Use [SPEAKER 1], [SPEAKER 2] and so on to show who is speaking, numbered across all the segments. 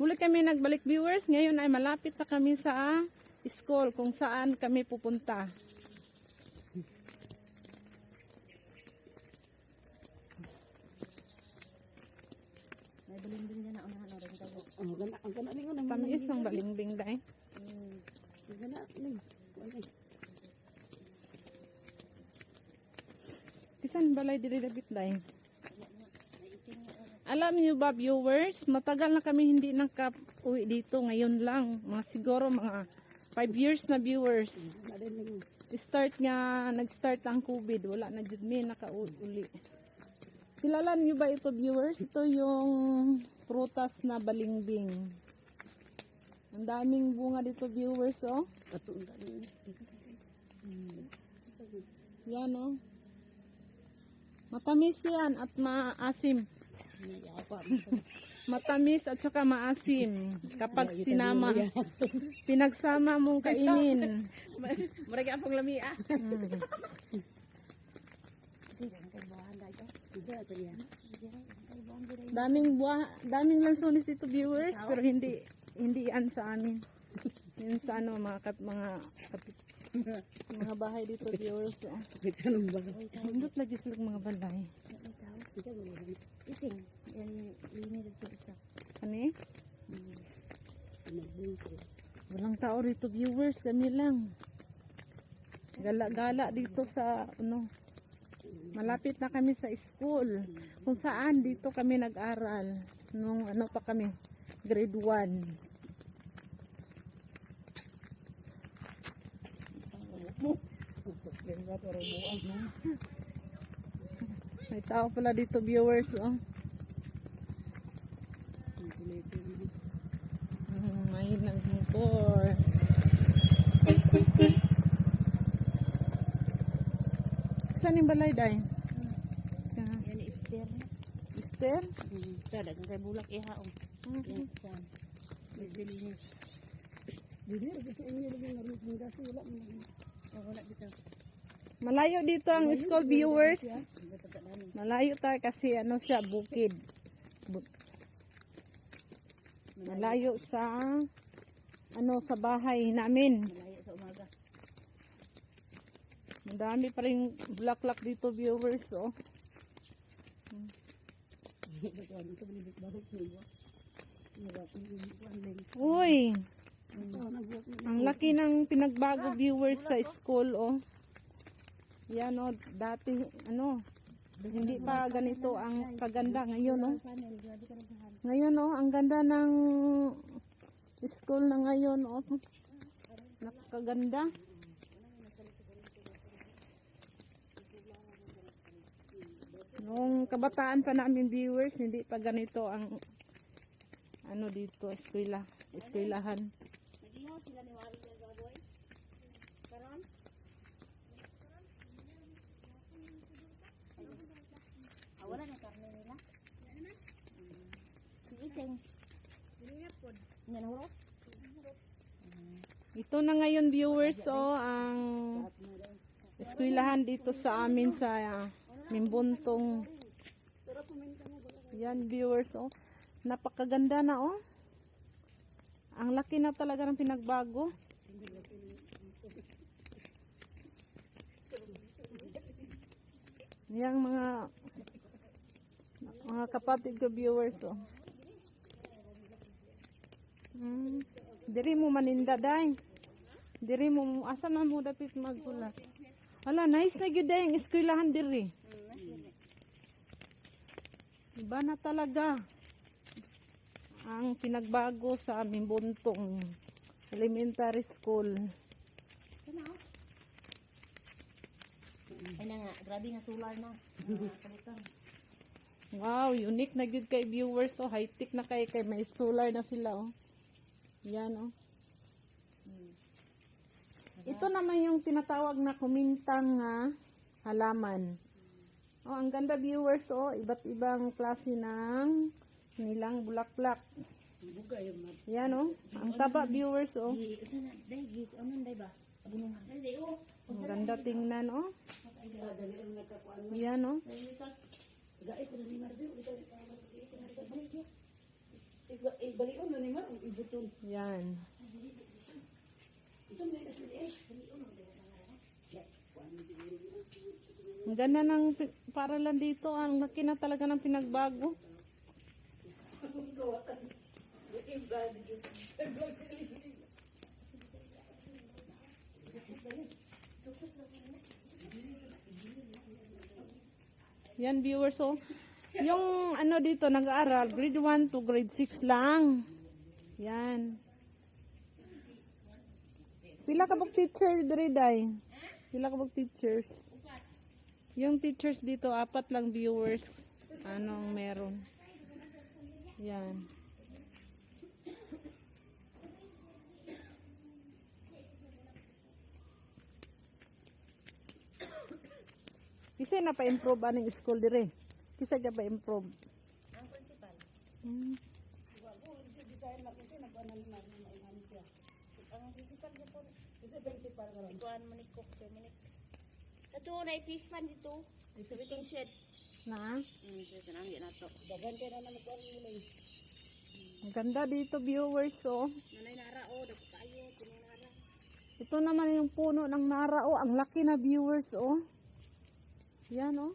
[SPEAKER 1] Huli kami nagbalik viewers. Ngayon ay malapit na kami sa school kung saan kami pupunta.
[SPEAKER 2] May balimbing na unahan orang tawo.
[SPEAKER 3] Ang gana ningon ang
[SPEAKER 1] Tamis ang balimbing dahil.
[SPEAKER 3] Ang gana ning.
[SPEAKER 1] Kisan balay diri dabit dahil. Alam niyo ba viewers, matagal na kami hindi nakauwi dito, ngayon lang, mga siguro mga 5 years na viewers. Nag-start ang COVID, wala na jud mi nakauli. Kilala niyo ba ito viewers? Ito yung prutas na balimbing. Ang daming bunga dito viewers, oh. Yan, oh. Matamis yan at maasim. Matamis at saka maasim kapag sinama. Pinagsama mong kainin.
[SPEAKER 2] Murag ang lamia.
[SPEAKER 1] Daming lansones dito viewers, pero hindi yan sa amin. Yan sa ano mga bahay dito viewers. Oh. Nandot lagi sila mga balay.
[SPEAKER 2] Iting, yan linis dito isa.
[SPEAKER 1] Ano eh? Walang tao dito viewers, kami lang. Gala-gala dito sa ano. Malapit na kami sa school. Kung saan dito kami nag-aral nung ano pa kami, grade 1. May tao pala dito viewers, oh. May nagmotor. Saan yung balay dahil?
[SPEAKER 2] Yan ister.
[SPEAKER 1] Mister?
[SPEAKER 2] Kada kay bulak ihaong. Yan sa. Dilinis. Wala dito.
[SPEAKER 1] Malayo dito ang school viewers. Malayo tayo kasi ano siya, bukid. Malayo sa ano sa bahay namin.
[SPEAKER 2] Malayo sa umaga.
[SPEAKER 1] Madami pa rin bulaklak dito viewers, oh. Uy. Ang laki ng pinagbago viewers sa school, oh. Yan, oh, dati ano, hindi pa ganito ang kaganda ngayon, oh. Ngayon, oh, ang ganda ng school na ngayon, oh. Nakakaganda. Nung kabataan pa namin viewers, hindi pa ganito ang ano dito, eskwelahan.
[SPEAKER 2] Wala na karne nila. Iting. Yan ho.
[SPEAKER 1] Ito na ngayon viewers, oh, ang eskwelahan dito sa amin sa Mimbuntong. Yan viewers, oh. Napakaganda na, oh. Ang laki na talaga ng pinagbago. Yang mga kapatid ko viewers, oh. Diri mo maninda day. Diri mo asa man mo dapat magkulat. Hala, nice na gyud day ang eskwelahan diri. Iba na talaga ang pinagbago sa aming Buntong Elementary School.
[SPEAKER 2] Ay na nga, grabe nga solar na.
[SPEAKER 1] Wow, unique na gyud kay viewers, oh. High-tech na kay may solar na sila, oh. Yan, oh. Ito naman yung tinatawag na kumintang halaman. Oh, ang ganda viewers, oh. Iba't ibang klase ng nilang bulaklak. Yan, oh. Ang taba viewers, oh. Ang ganda tingnan, oh. Yan, oh.
[SPEAKER 3] Balion na ni ma. button.
[SPEAKER 1] Yan. Ang ganda ng paralan dito. Ang laki na talaga ng pinagbago. Yan viewers, so yung ano dito nag-aaral grade 1 to grade 6 lang. Yan. Pila ka bang teacher diri day? Pila ka bang teachers? Yung teachers dito 4 lang viewers. Anong meron? Yan. Kasi na pa-improve aning school dire. Kisa ka pa-improve.
[SPEAKER 2] Ang principal.
[SPEAKER 1] Hmm.
[SPEAKER 2] Ang principal ko po. Ikuan mo ni Cook. Ito na ipispan dito. Waiting shed.
[SPEAKER 1] Na?
[SPEAKER 2] Ito na ang nato.
[SPEAKER 3] Dagan kay na nagkuan mo lang.
[SPEAKER 1] Ang ganda dito viewers, oh.
[SPEAKER 2] Nanay nara o, dapat tayo, tinara.
[SPEAKER 1] Ito naman yung puno ng nara, oh. Ang laki na viewers, oh. Yan, oh.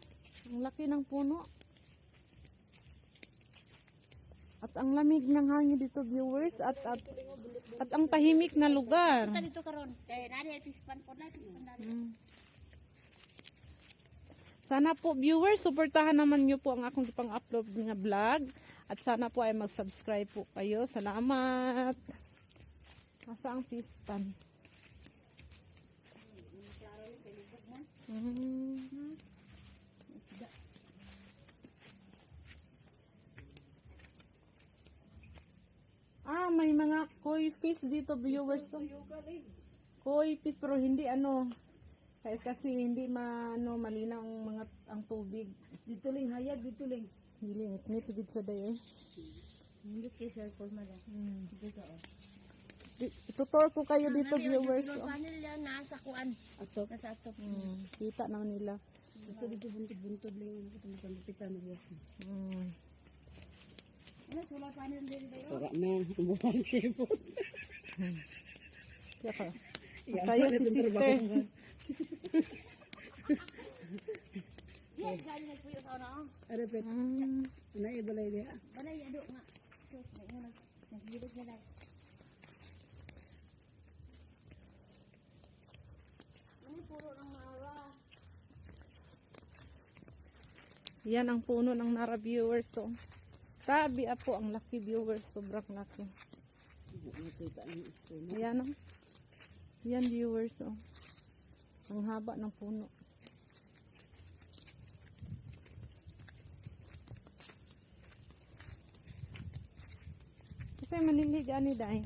[SPEAKER 1] Ang laki ng puno. At ang lamig ng hangin dito viewers at ang tahimik na lugar.
[SPEAKER 2] Punta dito karon. Kaya nari ipispan po na, ipispan na.
[SPEAKER 1] Sana po viewers, suportahan naman nyo po ang akong pang-upload na vlog. At sana po ay mag-subscribe po kayo. Salamat. Asa ang fish pan? Ah, may mga koi fish dito viewers. Koi fish pero hindi ano. Kasi hindi malinaw ang ang tubig.
[SPEAKER 3] Dito lang hayag dito lang.
[SPEAKER 1] Hindi nitid sa day eh.
[SPEAKER 2] Hindi kay circle man lang. Dito o.
[SPEAKER 1] Itutor ko kayo dito viewers.
[SPEAKER 2] Yung panel yan nasa kuan.
[SPEAKER 3] Ato.
[SPEAKER 2] Nasa atop.
[SPEAKER 1] Kita naman nila.
[SPEAKER 3] Dito buntod-buntod lang yung kita makampitan mo.
[SPEAKER 2] Ano, solar panel din ba yun?
[SPEAKER 3] Wala na, umuhan kayo po.
[SPEAKER 1] Saka. Masaya si sister.
[SPEAKER 2] Yes, galing nagpuyo sa ano.
[SPEAKER 3] Ano pet? Ano ibalay niya?
[SPEAKER 2] Balay, ado nga. Sus, nagbilog na lang. Ano puro ng mara?
[SPEAKER 1] Yan ang puno ng Nara viewers. So, sabi po ang laki viewers. Sobrang laki. Ayan o. Yan viewers o. Ang haba ng puno. Kasi maniligan ni Day.